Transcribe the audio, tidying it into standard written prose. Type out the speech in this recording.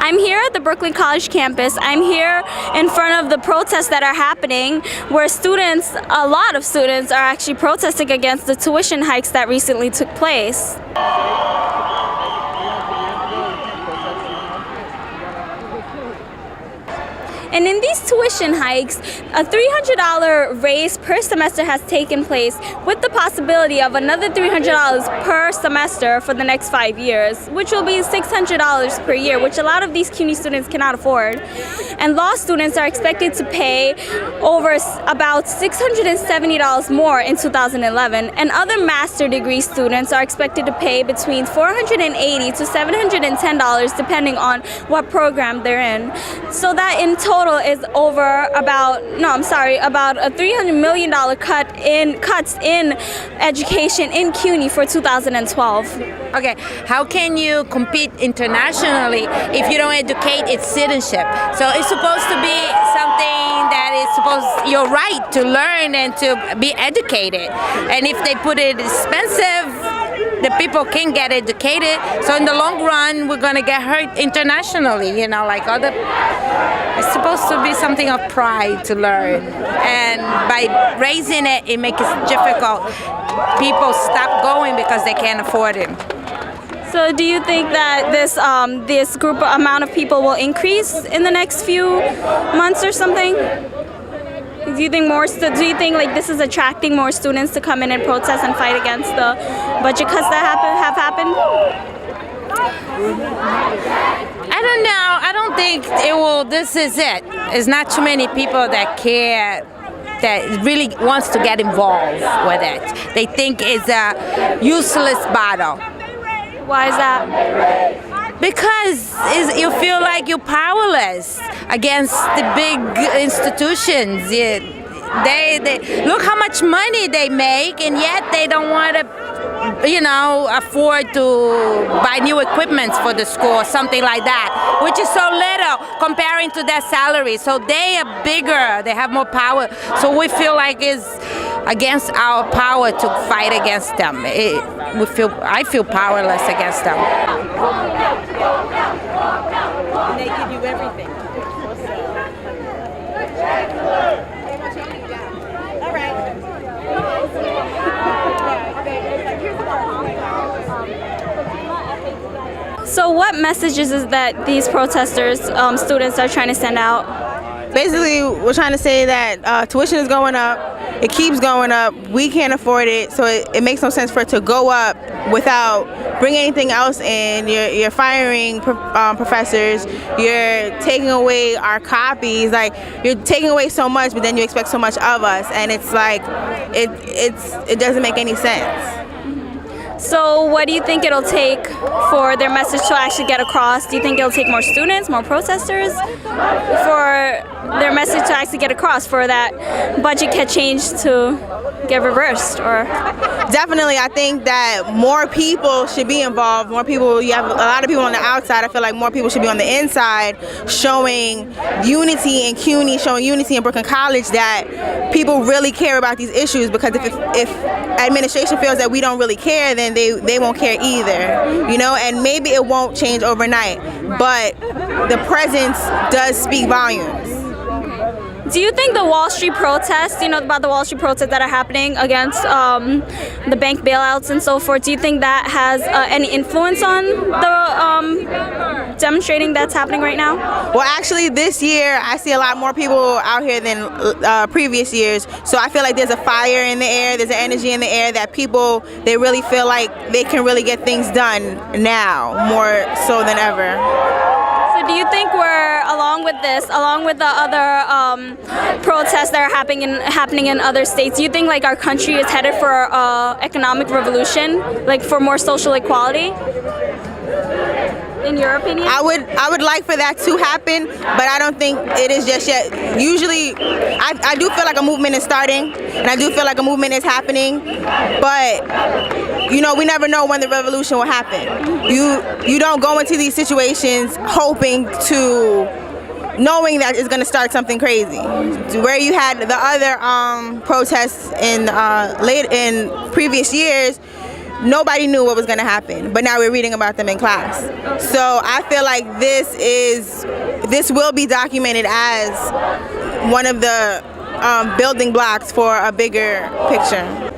I'm here at the Brooklyn College campus. I'm here in front of the protests that are happening where students, a lot of students, are actually protesting against the tuition hikes that recently took place. And in these tuition hikes, a $300 raise per semester has taken place with the possibility of another $300 per semester for the next 5 years, which will be $600 per year, which a lot of these CUNY students cannot afford. And law students are expected to pay over about $670 more in 2011, and other master degree students are expected to pay between $480 to $710 depending on what program they're in. So that in total is over about a $300 million cuts in education in CUNY for 2012. Okay, how can you compete internationally if you don't educate its citizenship? So it's supposed to be something that is your right to learn and to be educated. And if they put it expensive, the people can get educated. So in the long run, we're going to get hurt internationally, like other. It's supposed to be something of pride to learn. And by raising it, it makes it difficult. People stop going because they can't afford it. So do you think that this amount of people will increase in the next few months or something? Do you think this is attracting more students to come in and protest and fight against the budget cuts that have happened? I don't know. I don't think it will. This is it. There's not too many people that care, that really wants to get involved with it. They think it's a useless battle. Why is that? Because you feel like you're powerless against the big institutions. They look how much money they make, and yet they don't want to, afford to buy new equipment for the school or something like that, which is so little comparing to their salary. So they are bigger, they have more power. So we feel like it's against our power to fight against them. I feel powerless against them. And they give you everything. All right. So what messages is that these protesters, students, are trying to send out? Basically, we're trying to say that tuition is going up. It keeps going up. We can't afford it, so it makes no sense for it to go up without bringing anything else in. You're firing professors. You're taking away our copies. Like, you're taking away so much, but then you expect so much of us, and it's like it doesn't make any sense. So what do you think it'll take for their message to actually get across? Do you think it'll take more students, more protesters for their message to actually get across, for that budget cut change to get reversed? Or definitely, I think that more people should be involved. More people. You have a lot of people on the outside. I feel like more people should be on the inside, showing unity in CUNY, showing unity in Brooklyn College, that people really care about these issues. Because if administration feels that we don't really care, then they won't care either. And maybe it won't change overnight, but the presence does speak volumes. do you think the Wall Street protests, about the Wall Street protests that are happening against the bank bailouts and so forth, do you think that has any influence on the demonstrating that's happening right now? Well, actually, this year I see a lot more people out here than previous years. So I feel like there's a fire in the air, there's an energy in the air that people, they really feel like they can really get things done now, more so than ever. So do you think we're, along with the other protests that are happening in other states, do you think like our country is headed for economic revolution, like for more social equality? In your opinion? I would like for that to happen, but I don't think it is just yet. Usually, I do feel like a movement is starting, and I do feel like a movement is happening, but we never know when the revolution will happen. You don't go into these situations hoping knowing that it's going to start something crazy. Where you had the other protests in previous years, nobody knew what was going to happen, but now we're reading about them in class. So I feel like this will be documented as one of the building blocks for a bigger picture.